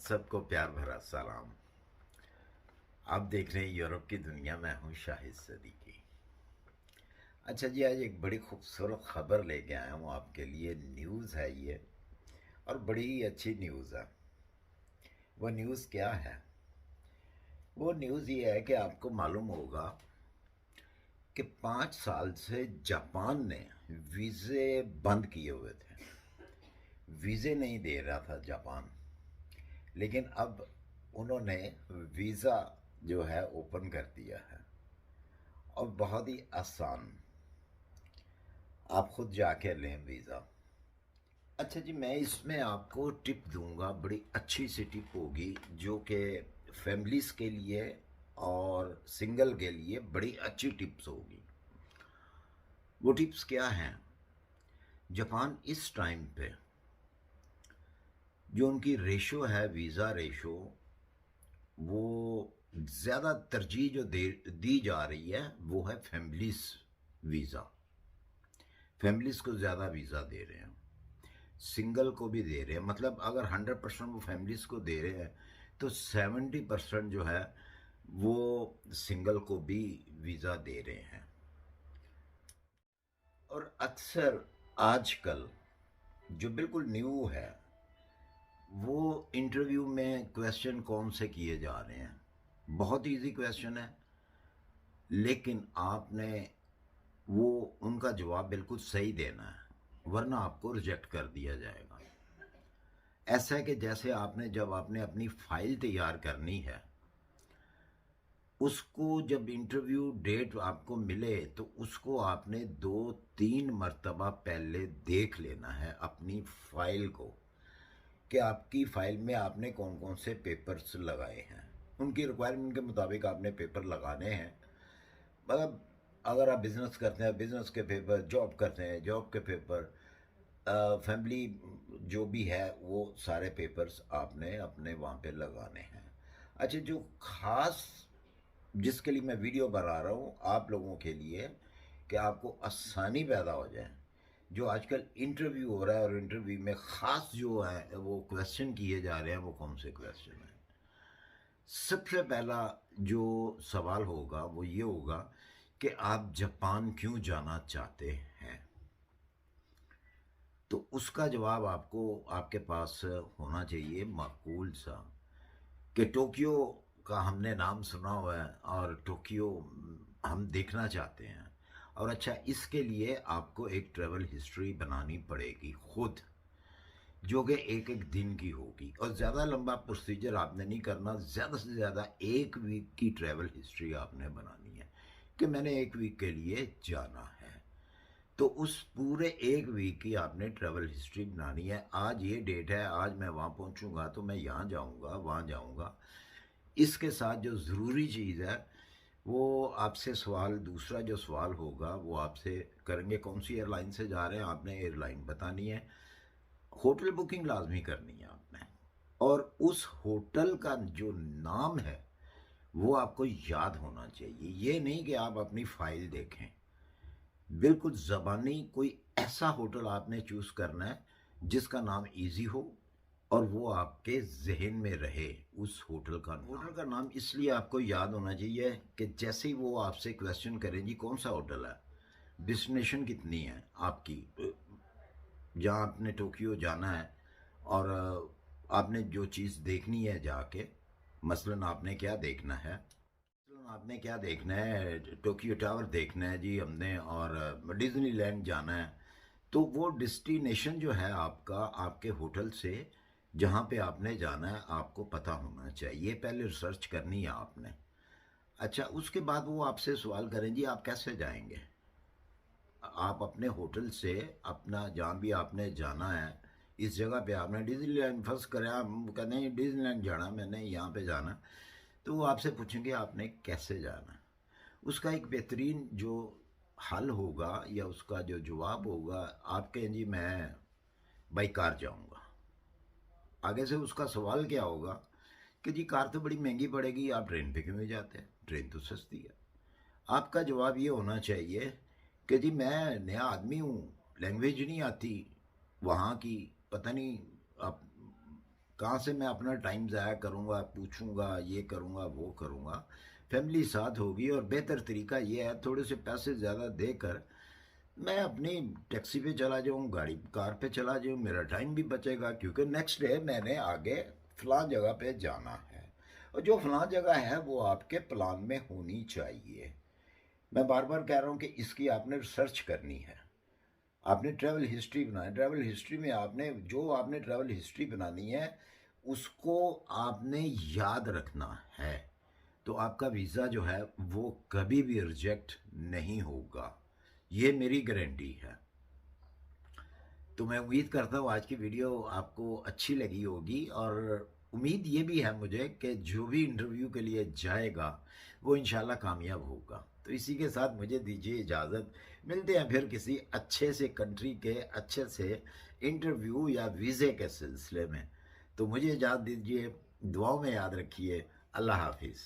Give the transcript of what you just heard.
सबको प्यार भरा सलाम। आप देख रहे हैं यूरोप की दुनिया में हूँ शाहिद सदीकी। अच्छा जी, आज एक बड़ी खूबसूरत खबर लेके आया हूँ आपके लिए। न्यूज़ है ये, और बड़ी ही अच्छी न्यूज़ है। वो न्यूज़ क्या है? वो न्यूज़ ये है कि आपको मालूम होगा कि 5 साल से जापान ने वीज़े बंद किए हुए थे। वीज़े नहीं दे रहा था जापान, लेकिन अब उन्होंने वीज़ा जो है ओपन कर दिया है, और बहुत ही आसान। आप खुद जाके लें वीज़ा। अच्छा जी, मैं इसमें आपको टिप दूंगा, बड़ी अच्छी सी टिप होगी जो कि फैमिलीज़ के लिए और सिंगल के लिए बड़ी अच्छी टिप्स होगी। वो टिप्स क्या हैं? जापान इस टाइम पे जो उनकी रेशो है, वीज़ा रेशो, वो ज़्यादा तरजीह जो दी जा रही है वो है फैमिलीज़ वीज़ा। फैमिलीज़ को ज़्यादा वीज़ा दे रहे हैं, सिंगल को भी दे रहे हैं। मतलब अगर 100% वो फैमिलीज़ को दे रहे हैं तो 70% जो है वो सिंगल को भी वीज़ा दे रहे हैं। और अक्सर आजकल जो बिल्कुल न्यू है, वो इंटरव्यू में क्वेश्चन कौन से किए जा रहे हैं? बहुत इजी क्वेश्चन है, लेकिन आपने वो उनका जवाब बिल्कुल सही देना है, वरना आपको रिजेक्ट कर दिया जाएगा। ऐसा है कि जैसे आपने अपनी फाइल तैयार करनी है, उसको जब इंटरव्यू डेट आपको मिले तो उसको आपने 2-3 मरतबा पहले देख लेना है अपनी फाइल को, कि आपकी फाइल में आपने कौन कौन से पेपर्स लगाए हैं। उनकी रिक्वायरमेंट के मुताबिक आपने पेपर लगाने हैं। मतलब अगर आप बिज़नेस करते हैं, बिज़नेस के पेपर, जॉब करते हैं, जॉब के पेपर, फैमिली जो भी है, वो सारे पेपर्स आपने अपने वहाँ पे लगाने हैं। अच्छा, जो खास जिसके लिए मैं वीडियो बना रहा हूँ आप लोगों के लिए, कि आपको आसानी पैदा हो जाए, जो आजकल इंटरव्यू हो रहा है और इंटरव्यू में ख़ास जो है वो क्वेश्चन किए जा रहे हैं, वो कौन से क्वेश्चन हैं? सबसे पहला जो सवाल होगा वो ये होगा कि आप जापान क्यों जाना चाहते हैं। तो उसका जवाब आपको आपके पास होना चाहिए माकूल सा, कि टोक्यो का हमने नाम सुना हुआ है और टोक्यो हम देखना चाहते हैं। और अच्छा, इसके लिए आपको एक ट्रैवल हिस्ट्री बनानी पड़ेगी खुद, जो कि एक एक दिन की होगी, और ज़्यादा लंबा प्रोसीजर आपने नहीं करना। ज़्यादा से ज़्यादा 1 वीक की ट्रैवल हिस्ट्री आपने बनानी है, कि मैंने 1 वीक के लिए जाना है। तो उस पूरे 1 वीक की आपने ट्रैवल हिस्ट्री बनानी है। आज ये डेट है, आज मैं वहाँ पहुँचूँगा तो मैं यहाँ जाऊँगा, वहाँ जाऊँगा। इसके साथ जो ज़रूरी चीज़ है, वो आपसे सवाल, दूसरा जो सवाल होगा वो आपसे करेंगे कौन सी एयरलाइन से जा रहे हैं, आपने एयरलाइन बतानी है। होटल बुकिंग लाजमी करनी है आपने, और उस होटल का जो नाम है वो आपको याद होना चाहिए। ये नहीं कि आप अपनी फाइल देखें, बिल्कुल ज़बानी कोई ऐसा होटल आपने चूज़ करना है जिसका नाम इजी हो और वो आपके जहन में रहे। उस होटल का नाम इसलिए आपको याद होना चाहिए कि जैसे ही वो आपसे क्वेश्चन करें, जी कौन सा होटल है, डेस्टिनेशन कितनी है आपकी, जहाँ आपने टोक्यो जाना है, और आपने जो चीज़ देखनी है जाके, मसलन आपने क्या देखना है, आपने क्या देखना है, टोक्यो टावर देखना है जी हमने, और डिज्नीलैंड जाना है। तो वो डेस्टिनेशन जो है आपका, आपके होटल से जहाँ पे आपने जाना है, आपको पता होना चाहिए। पहले रिसर्च करनी है आपने। अच्छा, उसके बाद वो आपसे सवाल करें, जी आप कैसे जाएंगे। आप अपने होटल से अपना जहाँ भी आपने जाना है, इस जगह पे आपने डिज्नीलैंड फर्स्ट करें, आप कहते हैं डिज्नीलैंड जाना, मैंने यहाँ पे जाना, तो वो आपसे पूछेंगे आपने कैसे जाना। उसका एक बेहतरीन जो हल होगा या उसका जो जवाब होगा, आप कहें जी मैं बाई कार जाऊंगा। आगे से उसका सवाल क्या होगा कि जी कार तो बड़ी महंगी पड़ेगी, आप ट्रेन पे क्यों नहीं जाते हैं, ट्रेन तो सस्ती है। आपका जवाब ये होना चाहिए कि जी मैं नया आदमी हूँ, लैंग्वेज नहीं आती वहाँ की, पता नहीं आप कहाँ से मैं अपना टाइम ज़ाया करूँगा, पूछूँगा, ये करूँगा, वो करूँगा। फैमिली साथ होगी और बेहतर तरीका ये है थोड़े से पैसे ज़्यादा देकर मैं अपनी टैक्सी पे चला जाऊँ, गाड़ी कार पे चला जाऊँ, मेरा टाइम भी बचेगा क्योंकि नेक्स्ट डे मैंने आगे फलां जगह पे जाना है और जो फलां जगह है वो आपके प्लान में होनी चाहिए। मैं बार बार कह रहा हूँ कि इसकी आपने रिसर्च करनी है। आपने ट्रैवल हिस्ट्री बनाए, ट्रैवल हिस्ट्री में आपने ट्रैवल हिस्ट्री बनानी है उसको आपने याद रखना है, तो आपका वीज़ा जो है वो कभी भी रिजेक्ट नहीं होगा, ये मेरी गारंटी है। तो मैं उम्मीद करता हूँ आज की वीडियो आपको अच्छी लगी होगी और उम्मीद ये भी है मुझे कि जो भी इंटरव्यू के लिए जाएगा वो इंशाल्लाह कामयाब होगा। तो इसी के साथ मुझे दीजिए इजाज़त, मिलते हैं फिर किसी अच्छे से कंट्री के अच्छे से इंटरव्यू या वीज़े के सिलसिले में। तो मुझे इजाज़त दीजिए, दुआओं में याद रखिए। अल्लाह हाफिज़।